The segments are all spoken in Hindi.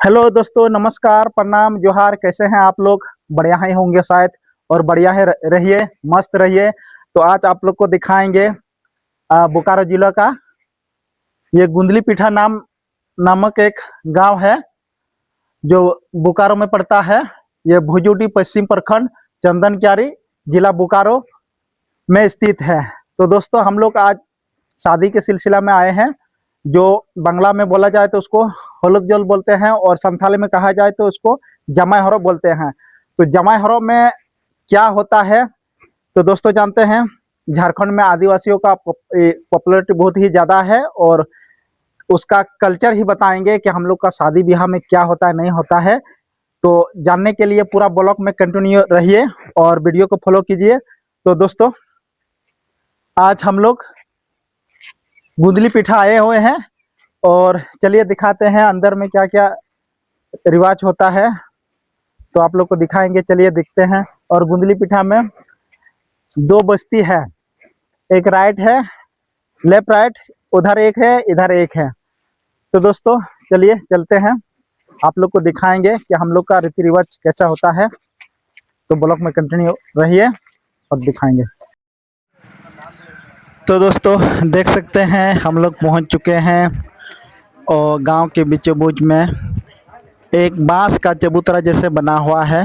हेलो दोस्तों, नमस्कार, प्रणाम, जोहार। कैसे हैं आप लोग? बढ़िया ही होंगे शायद। और बढ़िया है, रहिए, मस्त रहिए। तो आज आप लोग को दिखाएंगे बोकारो जिला का ये गुंदली पीठा नामक एक गांव है जो बोकारो में पड़ता है। ये भुजुडी पश्चिम प्रखंड चंदन क्यारी जिला बोकारो में स्थित है। तो दोस्तों, हम लोग आज शादी के सिलसिला में आए हैं। जो बांग्ला में बोला जाए तो उसको होलक जल बोलते हैं और संथाली में कहा जाए तो उसको जमाई हरो बोलते हैं। तो जमाई हरो में क्या होता है तो दोस्तों जानते हैं, झारखंड में आदिवासियों का पॉपुलरिटी बहुत ही ज़्यादा है और उसका कल्चर ही बताएंगे कि हम लोग का शादी ब्याह में क्या होता है, नहीं होता है। तो जानने के लिए पूरा ब्लॉग में कंटिन्यू रहिए और वीडियो को फॉलो कीजिए। तो दोस्तों, आज हम लोग गुंदली पीठा आए हुए हैं और चलिए दिखाते हैं अंदर में क्या क्या रिवाज होता है। तो आप लोग को दिखाएंगे, चलिए दिखते हैं। और गुंदली पीठा में दो बस्ती है, एक राइट है, लेफ्ट राइट, उधर एक है, इधर एक है। तो दोस्तों चलिए चलते हैं, आप लोग को दिखाएंगे कि हम लोग का रीति रिवाज कैसा होता है। तो ब्लॉग में कंटिन्यू रहिए और दिखाएंगे। तो दोस्तों देख सकते हैं, हम लोग पहुंच चुके हैं और गांव के बीचों बीच में एक बांस का चबूतरा जैसे बना हुआ है।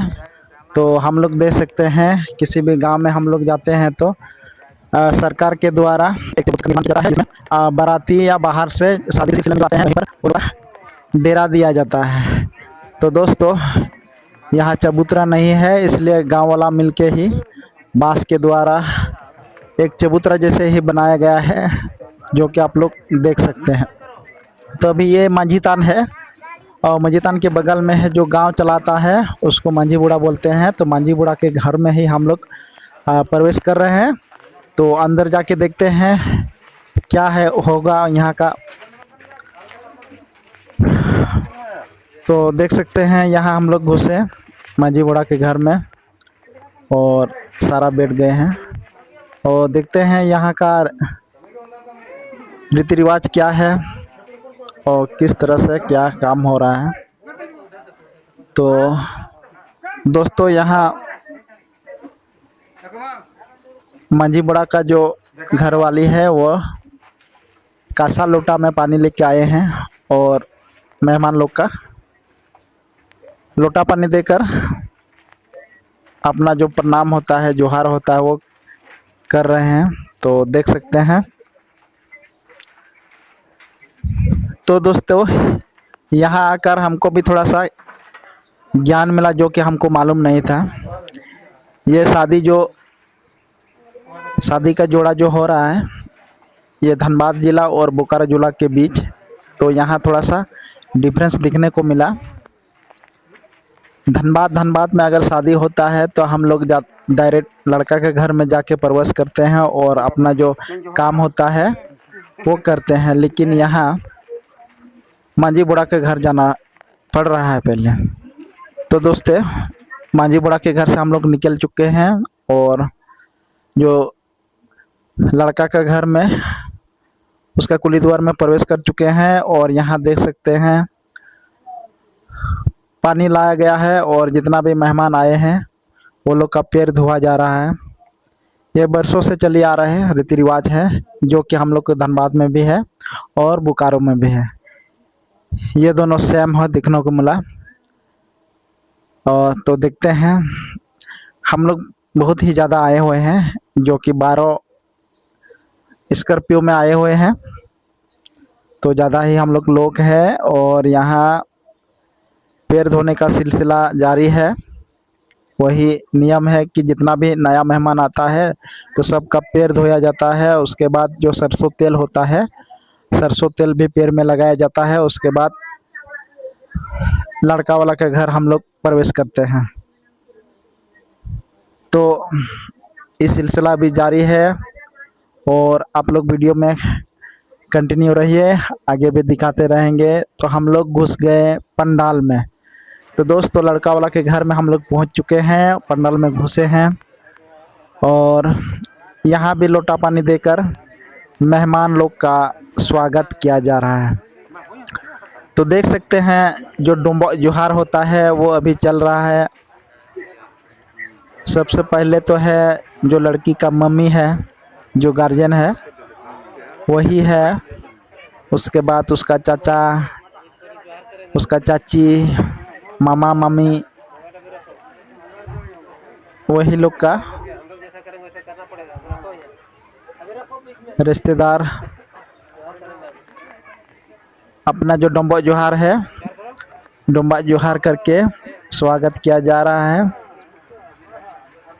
तो हम लोग देख सकते हैं, किसी भी गांव में हम लोग जाते हैं तो सरकार के द्वारा एक चबूतरा निर्माण किया जाता है जिसमें बाराती या बाहर से शादी के सिलसिले में आते हैं, वहीं पर डेरा दिया जाता है। तो दोस्तों यहाँ चबूतरा नहीं है, इसलिए गांव वाला मिलके ही बांस के द्वारा एक चबूतरा जैसे ही बनाया गया है, जो कि आप लोग देख सकते हैं। तो अभी ये माझी तान है और माझी तान के बगल में है जो गांव चलाता है उसको माझी बूढ़ा बोलते हैं। तो माझी बूढ़ा के घर में ही हम लोग प्रवेश कर रहे हैं। तो अंदर जाके देखते हैं क्या है होगा यहाँ का। तो देख सकते हैं यहाँ हम लोग घुसे माझी बूढ़ा के घर में और सारा बैठ गए हैं और देखते हैं यहाँ का रीति रिवाज क्या है और किस तरह से क्या काम हो रहा है। तो दोस्तों यहाँ माझी बड़ा का जो घर वाली है वो कासा लोटा में पानी लेके आए हैं और मेहमान लोग का लोटा पानी देकर अपना जो प्रणाम होता है, जोहार होता है, वो कर रहे हैं। तो देख सकते हैं। तो दोस्तों यहाँ आकर हमको भी थोड़ा सा ज्ञान मिला जो कि हमको मालूम नहीं था। ये शादी का जोड़ा जो हो रहा है ये धनबाद ज़िला और बोकारो जिला के बीच। तो यहाँ थोड़ा सा डिफरेंस दिखने को मिला। धनबाद में अगर शादी होता है तो हम लोग डायरेक्ट लड़का के घर में जाके प्रवेश करते हैं और अपना जो काम होता है वो करते हैं, लेकिन यहाँ माझी बूढ़ा के घर जाना पड़ रहा है पहले। तो दोस्तों माझी बूढ़ा के घर से हम लोग निकल चुके हैं और जो लड़का का घर में उसका कुली द्वार में प्रवेश कर चुके हैं। और यहाँ देख सकते हैं पानी लाया गया है और जितना भी मेहमान आए हैं वो लोग का पैर धोआ जा रहा है। ये बरसों से चली आ रहे हैं रीति रिवाज है, जो कि हम लोग के धनबाद में भी है और बोकारो में भी है। ये दोनों सेम है, दिखने को मिला। और तो देखते हैं, हम लोग बहुत ही ज़्यादा आए हुए हैं, जो कि 12 स्कॉर्पियो में आए हुए हैं। तो ज़्यादा ही हम लोग हैं और यहाँ पैर धोने का सिलसिला जारी है। वही नियम है कि जितना भी नया मेहमान आता है तो सबका पैर धोया जाता है। उसके बाद जो सरसों तेल होता है, सरसों तेल भी पैर में लगाया जाता है। उसके बाद लड़का वाला के घर हम लोग प्रवेश करते हैं। तो इस सिलसिला भी जारी है और आप लोग वीडियो में कंटिन्यू रहिए, आगे भी दिखाते रहेंगे। तो हम लोग घुस गए पंडाल में। तो दोस्तों लड़का वाला के घर में हम लोग पहुंच चुके हैं, पंडाल में घुसे हैं और यहाँ भी लोटा पानी देकर मेहमान लोग का स्वागत किया जा रहा है। तो देख सकते हैं जो डोंबो जोहार होता है वो अभी चल रहा है। सबसे पहले तो है जो लड़की का मम्मी है, जो गार्जियन है वही है। उसके बाद उसका चाचा, उसका चाची, मामा मामी, वही लोग का रिश्तेदार अपना जो डोंबो जोहार है, डोंबा जोहार करके स्वागत किया जा रहा है।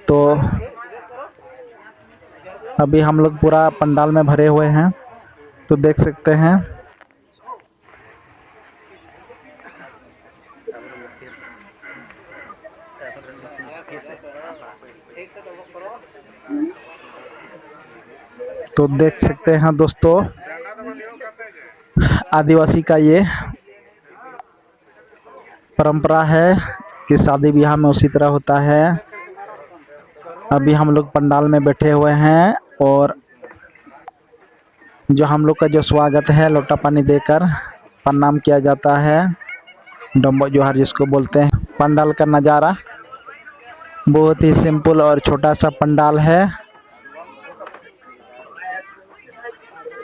तो अभी हम लोग पूरा पंडाल में भरे हुए हैं, तो देख सकते हैं। तो देख सकते हैं दोस्तों, आदिवासी का ये परंपरा है कि शादी ब्याह में उसी तरह होता है। अभी हम लोग पंडाल में बैठे हुए हैं और जो हम लोग का जो स्वागत है लोटा पानी देकर प्रणाम किया जाता है, डोंबो जोहार जिसको बोलते हैं। पंडाल का नज़ारा बहुत ही सिंपल और छोटा सा पंडाल है,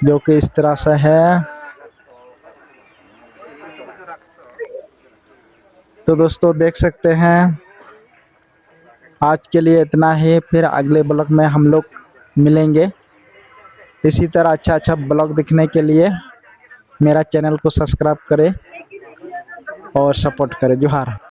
जो कि इस तरह से है। तो दोस्तों देख सकते हैं, आज के लिए इतना ही। फिर अगले ब्लॉग में हम लोग मिलेंगे। इसी तरह अच्छा ब्लॉग देखने के लिए मेरा चैनल को सब्सक्राइब करें और सपोर्ट करें। जोहार।